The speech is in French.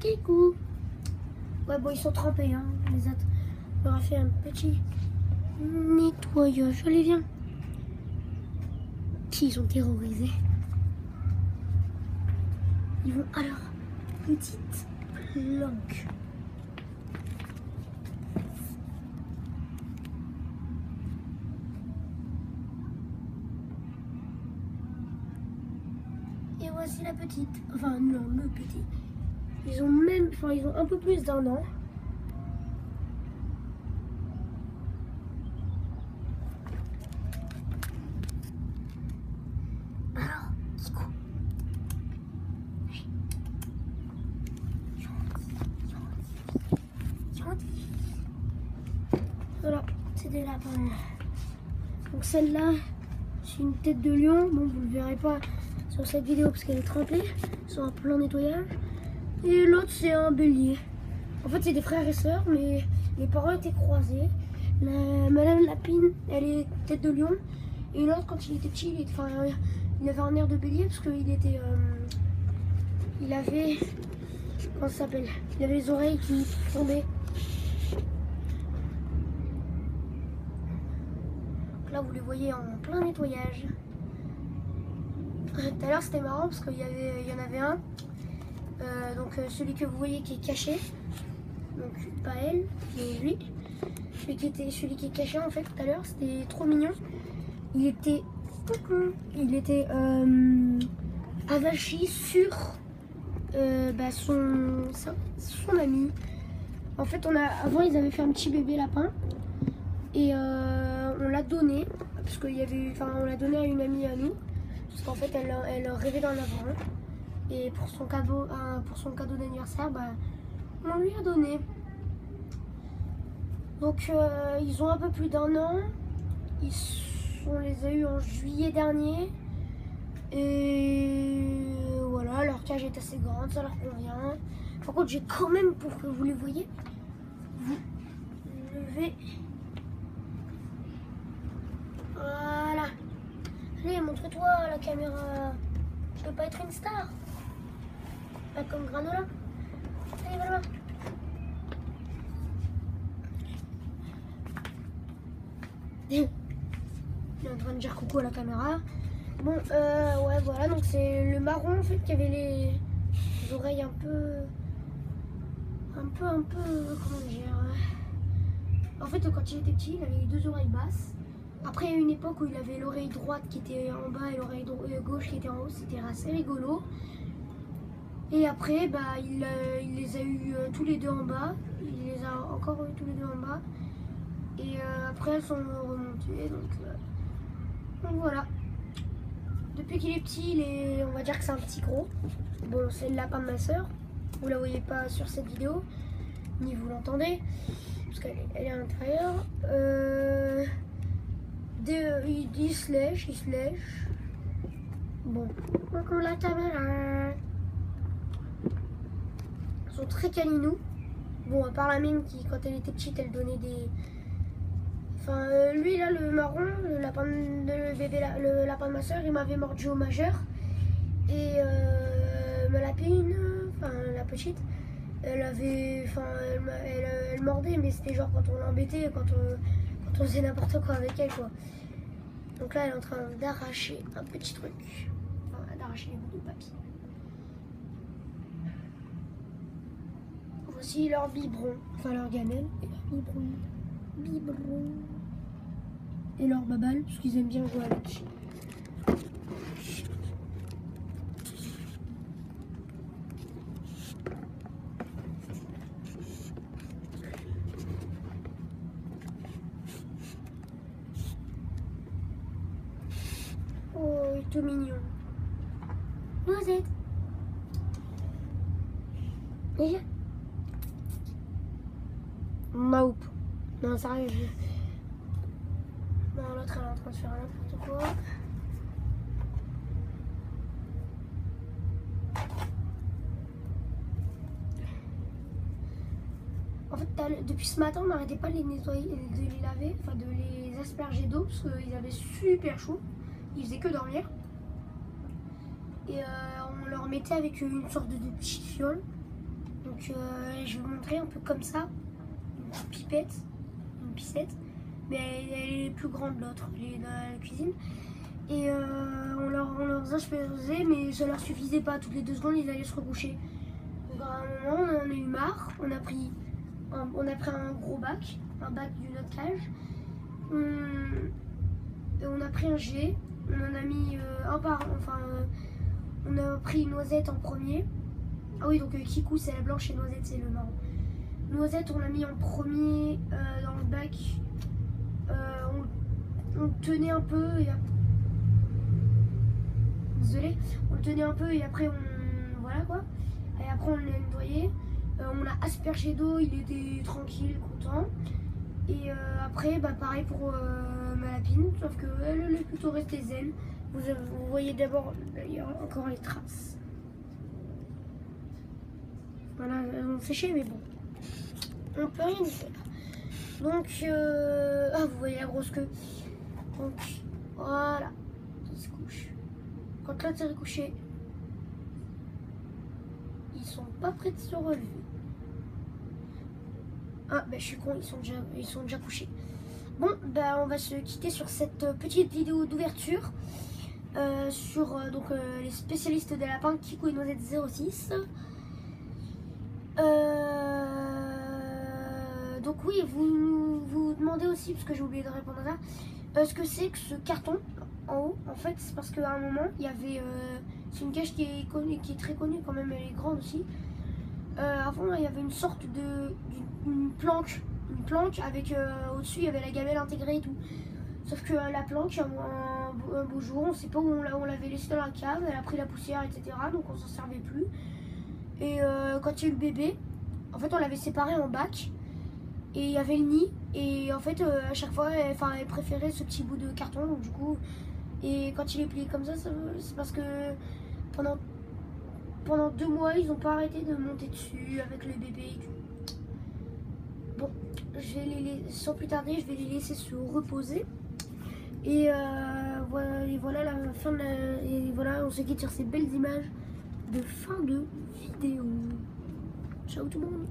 Kikou. Ouais, bon, ils sont trempés, hein, les autres. On leur a fait un petit nettoyage. Allez, viens. Qui sont terrorisés. Ils vont à leur petite planque. Et voici la petite. Enfin, non, le petit. Ils ont même, enfin, ils ont un peu plus d'1 an. Alors, Kikou. Voilà, c'est des lapins. Donc celle-là, c'est une tête de lion. Bon, vous ne le verrez pas sur cette vidéo parce qu'elle est trempée. Ils sont en plein nettoyage. Et l'autre, c'est un bélier. En fait, c'est des frères et sœurs, mais les parents étaient croisés. Madame Lapine, elle est tête de lion. Et l'autre, quand il était petit, il avait un air de bélier parce qu'il était... il avait... Comment ça s'appelle? Il avait les oreilles qui tombaient. Donc là, vous les voyez en plein nettoyage. Tout à l'heure, c'était marrant parce qu'il y en avait un. Donc celui que vous voyez qui est caché. Donc pas elle, mais lui. Celui qui est caché en fait tout à l'heure, c'était trop mignon. Il était avachi sur son ami. En fait, avant ils avaient fait un petit bébé lapin et on l'a donné parce qu'il y avait, on l'a donné à une amie à nous parce qu'en fait elle rêvait d'en avoir un. Et pour son cadeau d'anniversaire, on lui a donné. Donc ils ont un peu plus d'1 an. On les a eus en juillet dernier. Et voilà, leur cage est assez grande, ça leur convient. Par contre, j'ai quand même, pour que vous les voyez, vous levez. Voilà. Allez, montre-toi à la caméra. Tu veux pas être une star? Pas comme Granola. Allez, voilà. Il est en train de dire coucou à la caméra. Bon, ouais, voilà. Donc, c'est le marron, en fait, qui avait les oreilles un peu, comment dire. En fait, quand il était petit, il avait les 2 oreilles basses. Après, il y a eu une époque où il avait l'oreille droite qui était en bas et l'oreille gauche qui était en haut. C'était assez rigolo. Et après, il les a eu tous les 2 en bas. Il les a encore eu tous les 2 en bas. Et après, elles sont remontées. Donc voilà. Depuis qu'il est petit, on va dire que c'est un petit gros. Bon, c'est le lapin de ma soeur. Vous la voyez pas sur cette vidéo, ni vous l'entendez, parce qu'elle est à l'intérieur. Il se lèche. Bon, coucou la caméra. Ils sont très câlinous. Bon, à part la mine qui, quand elle était petite, elle donnait des... Enfin, lui là, le marron, le lapin de ma soeur, il m'avait mordu au majeur. Et ma lapine, la petite, elle avait... elle mordait, mais c'était genre quand on l'embêtait, quand on faisait n'importe quoi avec elle, quoi. Donc là, elle est en train d'arracher un petit truc. Enfin, d'arracher les bouts de papier. Voici leur biberon, enfin leur gamelle et leur biberon. Et leur babale, parce qu'ils aiment bien jouer avec. Oh, il est tout mignon. Noisette. Déjà. Maup. Non, sérieux. Non, l'autre elle est en train de faire n'importe quoi. En fait, depuis ce matin, on n'arrêtait pas de les nettoyer, de les laver, enfin de les asperger d'eau parce qu'ils avaient super chaud. Ils faisaient que dormir. Et on leur mettait avec une sorte de petite fiole. Donc Donc je vais vous montrer un peu comme ça, une pipette, une piscette, mais elle est plus grande l'autre, elle est dans la cuisine. Et on leur a faisait, mais ça leur suffisait pas. Toutes les 2 secondes, ils allaient se recoucher. Donc à un moment, on en a eu marre. On a pris un gros bac, un bac d'une autre cage. On a pris un G. On en a mis un par. Enfin, on a pris Noisette en premier. Ah oui, donc Kikou c'est la blanche et Noisette c'est le marron. Noisette, on l'a mis en premier dans le bac. On tenait un peu et après. Désolé, on le tenait un peu et après voilà quoi. Et après on l'a nettoyé, on l'a aspergé d'eau, il était tranquille, content. Et après bah pareil pour ma lapine, sauf que elle est plutôt restée zen. Vous voyez d'abord d'ailleurs encore les traces. Voilà, elles ont séché mais bon, on peut rien y faire. Donc ah vous voyez la grosse queue. Donc voilà, il se couche. Quand l'autre s'est recouché, ils sont pas prêts de se relever. Ah, bah je suis con, ils sont déjà couchés. Bon, bah on va se quitter sur cette petite vidéo d'ouverture sur les spécialistes des lapins Kikou et Noisette 06. Donc oui, vous demandez aussi, parce que j'ai oublié de répondre à ça, ce que c'est que ce carton en haut. En fait, c'est parce qu'à un moment, il y avait... c'est une cage qui est connue, qui est très connue quand même, elle est grande aussi. Avant, il y avait une sorte une planche avec au-dessus, il y avait la gamelle intégrée et tout. Sauf que la planche, un beau jour, on ne sait pas où on l'avait laissée dans la cave, elle a pris la poussière, etc. Donc on s'en servait plus. Et quand il y a eu le bébé, en fait, on l'avait séparé en bac. Et il y avait le nid. Et en fait, à chaque fois, elle préférait ce petit bout de carton. Donc du coup, et quand il est plié comme ça, c'est parce que pendant 2 mois, ils n'ont pas arrêté de monter dessus avec le bébé et tout. Bon, sans plus tarder, je vais les laisser se reposer. Et voilà la fin et voilà, on se quitte sur ces belles images de fin de vidéo. Ciao tout le monde.